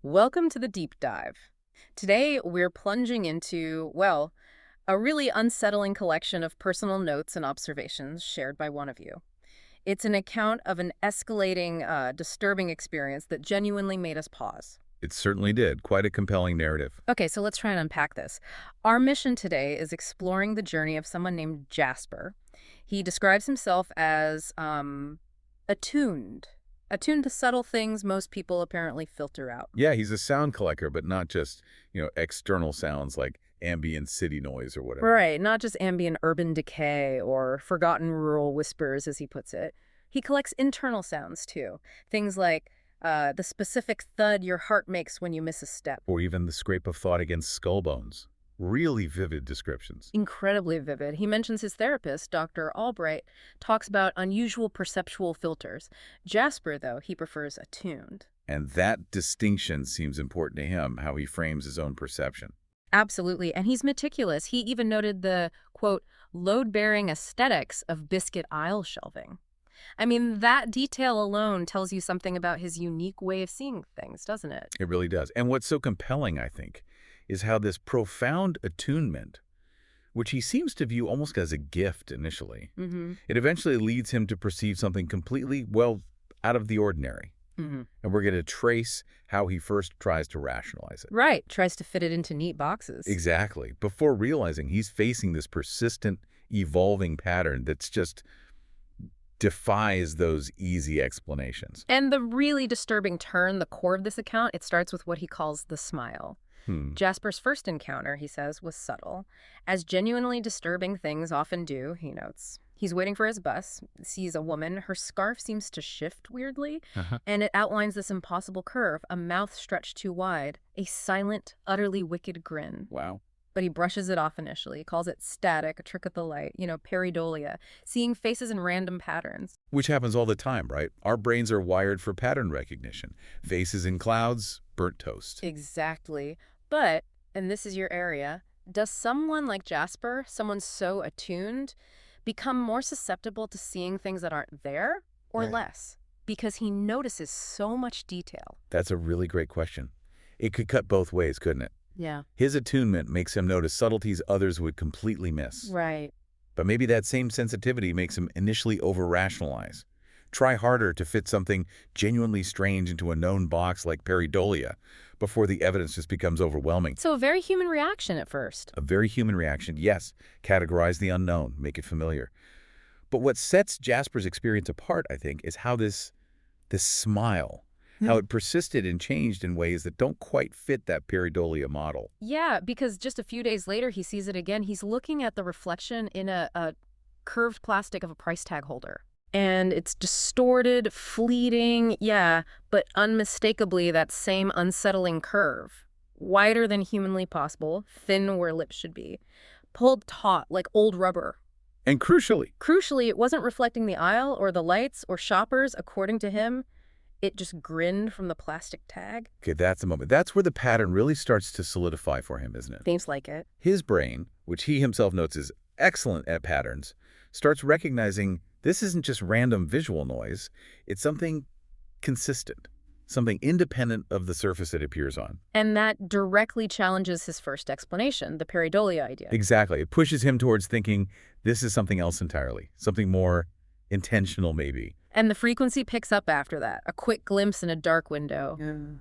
Welcome to the deep dive. Today, we're plunging into, well, a really unsettling collection of personal notes and observations shared by one of you. It's an account of an escalating, disturbing experience that genuinely made us pause. It certainly did. Quite a compelling narrative. Okay, so let's try and unpack this. Our mission today is exploring the journey of someone named Jasper. He describes himself as attuned. Attuned to subtle things most people apparently filter out. Yeah, he's a sound collector, but not just, external sounds like ambient city noise or whatever. Right, not just ambient urban decay or forgotten rural whispers, as he puts it. He collects internal sounds, too. Things like the specific thud your heart makes when you miss a step. Or even the scrape of thought against skull bones. Really vivid descriptions. Incredibly vivid. He mentions his therapist, Dr. Albright, talks about unusual perceptual filters. Jasper, though, he prefers attuned. And that distinction seems important to him, how he frames his own perception. Absolutely, and he's meticulous. He even noted the, quote, load-bearing aesthetics of biscuit aisle shelving. I mean, that detail alone tells you something about his unique way of seeing things, doesn't it? It really does. And what's so compelling, I think, is how this profound attunement, which he seems to view almost as a gift initially, it eventually leads him to perceive something completely, well, out of the ordinary. And we're going to trace how he first tries to rationalize it. Right, tries to fit it into neat boxes. Exactly. Before realizing he's facing this persistent, evolving pattern that's just defies those easy explanations. And the really disturbing turn, the core of this account, it starts with what he calls the smile. Jasper's first encounter, he says, was subtle, as genuinely disturbing things often do, he notes. He's waiting for his bus, sees a woman, her scarf seems to shift weirdly, and it outlines this impossible curve, a mouth stretched too wide, a silent, utterly wicked grin. Wow. But he brushes it off initially. He calls it static, a trick of the light, pareidolia, seeing faces in random patterns. Which happens all the time, right? Our brains are wired for pattern recognition. Faces in clouds, burnt toast. Exactly. But, and this is your area, does someone like Jasper, someone so attuned, become more susceptible to seeing things that aren't there or less? Because he notices so much detail. That's a really great question. It could cut both ways, couldn't it? Yeah. His attunement makes him notice subtleties others would completely miss. Right. But maybe that same sensitivity makes him initially over-rationalize. Try harder to fit something genuinely strange into a known box like pareidolia before the evidence just becomes overwhelming. So a very human reaction at first. A very human reaction, yes. Categorize the unknown, make it familiar. But what sets Jasper's experience apart, I think, is how this smile, how it persisted and changed in ways that don't quite fit that pareidolia model. Yeah, because just a few days later, he sees it again. He's looking at the reflection in a curved plastic of a price tag holder. And it's distorted, fleeting, yeah, but unmistakably that same unsettling curve. Wider than humanly possible, thin where lips should be. Pulled taut like old rubber. And Crucially, it wasn't reflecting the aisle or the lights or shoppers, according to him. It just grinned from the plastic tag. okay, that's the moment. That's where the pattern really starts to solidify for him, isn't it? Seems like it. His brain, which he himself notes is excellent at patterns, starts recognizing this isn't just random visual noise. It's something consistent, something independent of the surface it appears on. And that directly challenges his first explanation, the pareidolia idea. Exactly. It pushes him towards thinking this is something else entirely, something more intentional maybe. And the frequency picks up after that. A quick glimpse in a dark window.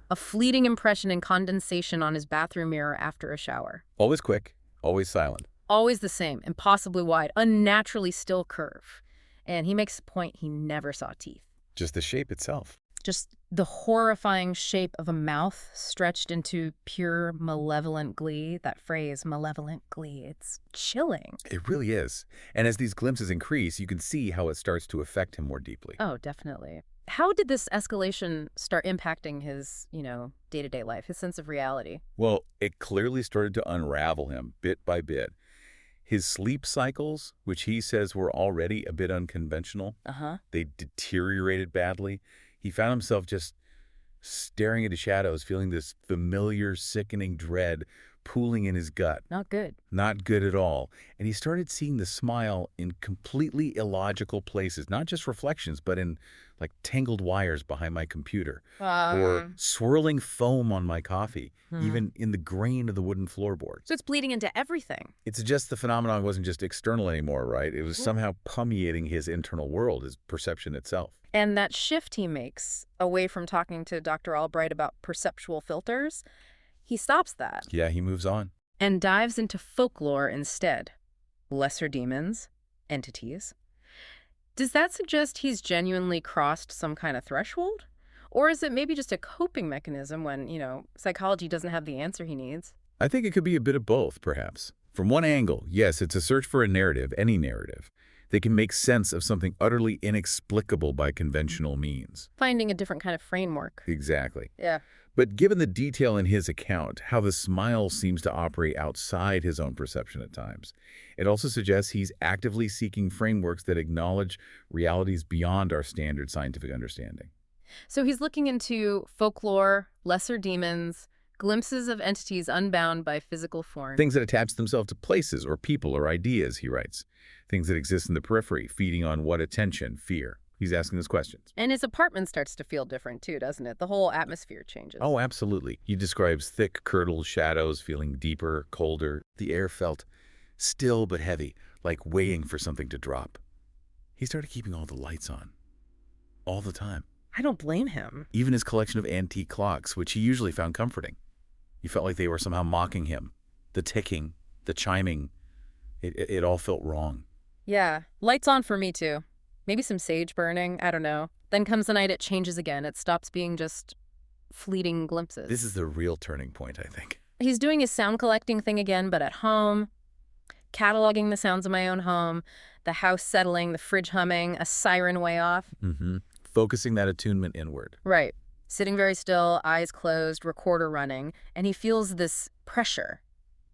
A fleeting impression in condensation on his bathroom mirror after a shower. Always quick, always silent. Always the same, impossibly wide, unnaturally still curve. And he makes the point he never saw teeth. Just the shape itself. Just the horrifying shape of a mouth stretched into pure malevolent glee. That phrase, malevolent glee, it's chilling. It really is. And as these glimpses increase, you can see how it starts to affect him more deeply. Oh, definitely. How did this escalation start impacting his, day-to-day life, his sense of reality? Well, it clearly started to unravel him bit by bit. His sleep cycles, which he says were already a bit unconventional, they deteriorated badly. He found himself just staring into shadows, feeling this familiar, sickening dread pooling in his gut. Not good. Not good at all. And he started seeing the smile in completely illogical places, not just reflections, but in like tangled wires behind my computer or swirling foam on my coffee, even in the grain of the wooden floorboards. So it's bleeding into everything. It suggests the phenomenon wasn't just external anymore, right? It was somehow permeating his internal world, his perception itself. And that shift he makes away from talking to Dr. Albright about perceptual filters, he stops that. Yeah, he moves on. And dives into folklore instead. Lesser demons, entities. Does that suggest he's genuinely crossed some kind of threshold? Or is it maybe just a coping mechanism when, psychology doesn't have the answer he needs? I think it could be a bit of both, perhaps. From one angle, yes, it's a search for a narrative, any narrative. They can make sense of something utterly inexplicable by conventional means. Finding a different kind of framework. Exactly. Yeah. But given the detail in his account, how the smile seems to operate outside his own perception at times, it also suggests he's actively seeking frameworks that acknowledge realities beyond our standard scientific understanding. So he's looking into folklore, lesser demons, glimpses of entities unbound by physical form. Things that attach themselves to places or people or ideas, he writes. Things that exist in the periphery, feeding on what attention, fear. He's asking those questions. And his apartment starts to feel different too, doesn't it? The whole atmosphere changes. Oh, absolutely. He describes thick, curdled shadows feeling deeper, colder. The air felt still but heavy, like waiting for something to drop. He started keeping all the lights on. All the time. I don't blame him. Even his collection of antique clocks, which he usually found comforting. He felt like they were somehow mocking him. The ticking, the chiming, it all felt wrong. Yeah, lights on for me too. Maybe some sage burning, I don't know. Then comes the night it changes again. It stops being just fleeting glimpses. This is the real turning point, I think. He's doing his sound collecting thing again, but at home. Cataloging the sounds of my own home. The house settling, the fridge humming, a siren way off. Focusing that attunement inward. Right. Sitting very still, eyes closed, recorder running. And he feels this pressure.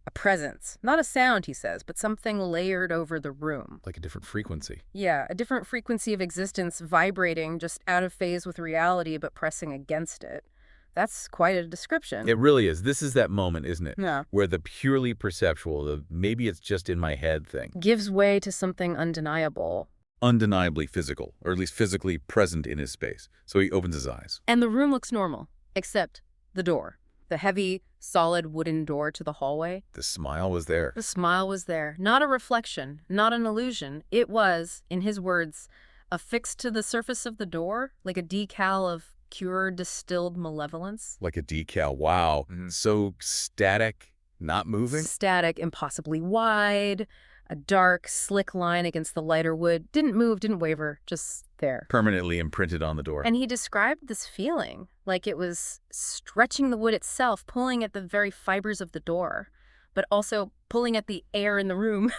A presence. Not a sound, he says, but something layered over the room. Like a different frequency. Yeah, a different frequency of existence vibrating, just out of phase with reality, but pressing against it. That's quite a description. It really is. This is that moment, isn't it? Yeah. Where the purely perceptual, the maybe it's just in my head thing, gives way to something undeniable. Undeniably physical, or at least physically present in his space. So he opens his eyes. And the room looks normal, except the door. The heavy, solid wooden door to the hallway. The smile was there. The smile was there. Not a reflection, not an illusion. It was, in his words, affixed to the surface of the door, like a decal of pure distilled malevolence. Like a decal. Wow. So static, not moving? Static, impossibly wide. A dark, slick line against the lighter wood. Didn't move, didn't waver, just there. Permanently imprinted on the door. And he described this feeling like it was stretching the wood itself, pulling at the very fibers of the door, but also pulling at the air in the room,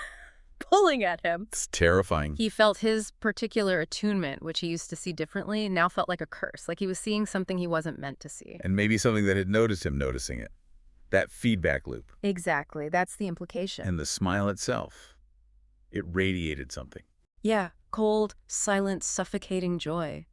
pulling at him. It's terrifying. He felt his particular attunement, which he used to see differently, now felt like a curse, like he was seeing something he wasn't meant to see. And maybe something that had noticed him noticing it. That feedback loop. Exactly. That's the implication. And the smile itself. It radiated something. Yeah, cold, silent, suffocating joy.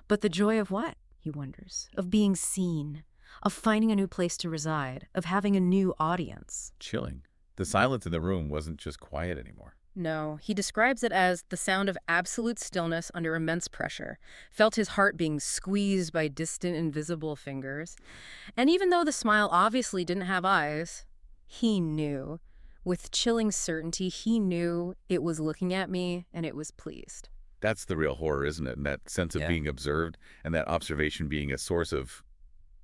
But the joy of what, he wonders? Of being seen, of finding a new place to reside, of having a new audience. Chilling. The silence in the room wasn't just quiet anymore. No, he describes it as the sound of absolute stillness under immense pressure, felt his heart being squeezed by distant, invisible fingers. And even though the smile obviously didn't have eyes, he knew. With chilling certainty, he knew it was looking at me and it was pleased. That's the real horror, isn't it? And that sense of being observed and that observation being a source of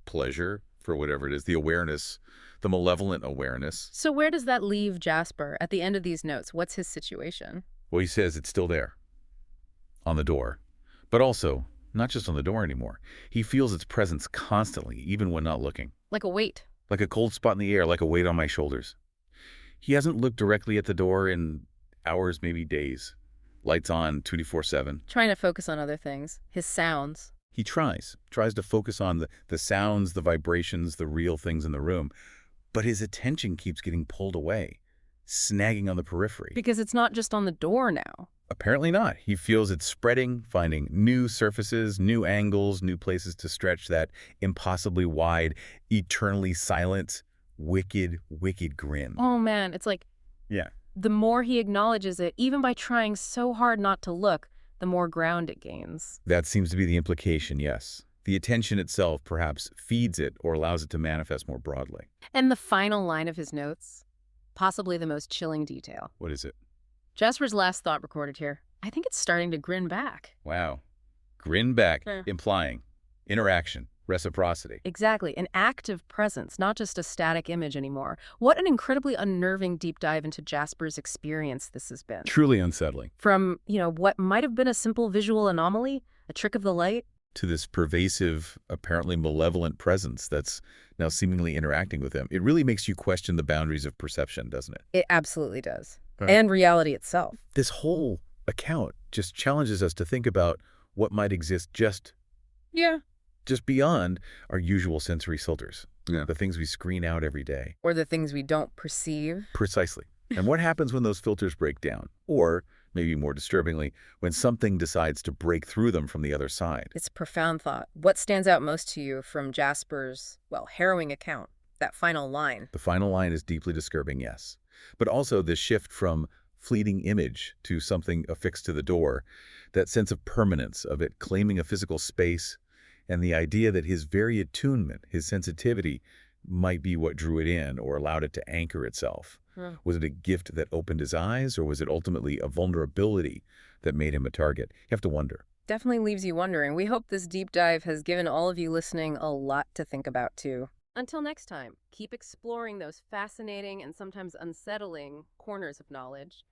pleasure for whatever it is, the awareness, the malevolent awareness. So where does that leave Jasper at the end of these notes? What's his situation? Well, he says it's still there on the door, but also not just on the door anymore. He feels its presence constantly, even when not looking. Like a weight. Like a cold spot in the air, like a weight on my shoulders. He hasn't looked directly at the door in hours, maybe days. Lights on 24/7. Trying to focus on other things. His sounds. He tries to focus on the sounds, the vibrations, the real things in the room. But his attention keeps getting pulled away, snagging on the periphery. Because it's not just on the door now. Apparently not. He feels it's spreading, finding new surfaces, new angles, new places to stretch that impossibly wide, eternally silent, wicked, wicked grin. Oh, man, it's like Yeah. the more he acknowledges it, even by trying so hard not to look, the more ground it gains. That seems to be the implication, yes. The attention itself perhaps feeds it or allows it to manifest more broadly. And the final line of his notes, possibly the most chilling detail. What is it? Jasper's last thought recorded here. I think it's starting to grin back. Wow. Grin back, Yeah. implying interaction, reciprocity. Exactly, an active presence, not just a static image anymore. What an incredibly unnerving deep dive into Jasper's experience this has been. Truly unsettling. From, what might have been a simple visual anomaly, a trick of the light, To this pervasive, apparently malevolent presence that's now seemingly interacting with him. It really makes you question the boundaries of perception, doesn't it? it absolutely does. Right. And reality itself. This whole account just challenges us to think about what might exist just beyond our usual sensory filters. Yeah. The things we screen out every day. Or the things we don't perceive. Precisely. And what happens when those filters break down? Or, maybe more disturbingly, when something decides to break through them from the other side? It's a profound thought. What stands out most to you from Jasper's, harrowing account? That final line. The final line is deeply disturbing, yes. But also this shift from fleeting image to something affixed to the door, that sense of permanence of it claiming a physical space, and the idea that his very attunement, his sensitivity, might be what drew it in or allowed it to anchor itself. Was it a gift that opened his eyes, or was it ultimately a vulnerability that made him a target? You have to wonder. Definitely leaves you wondering. We hope this deep dive has given all of you listening a lot to think about, too. Until next time, keep exploring those fascinating and sometimes unsettling corners of knowledge.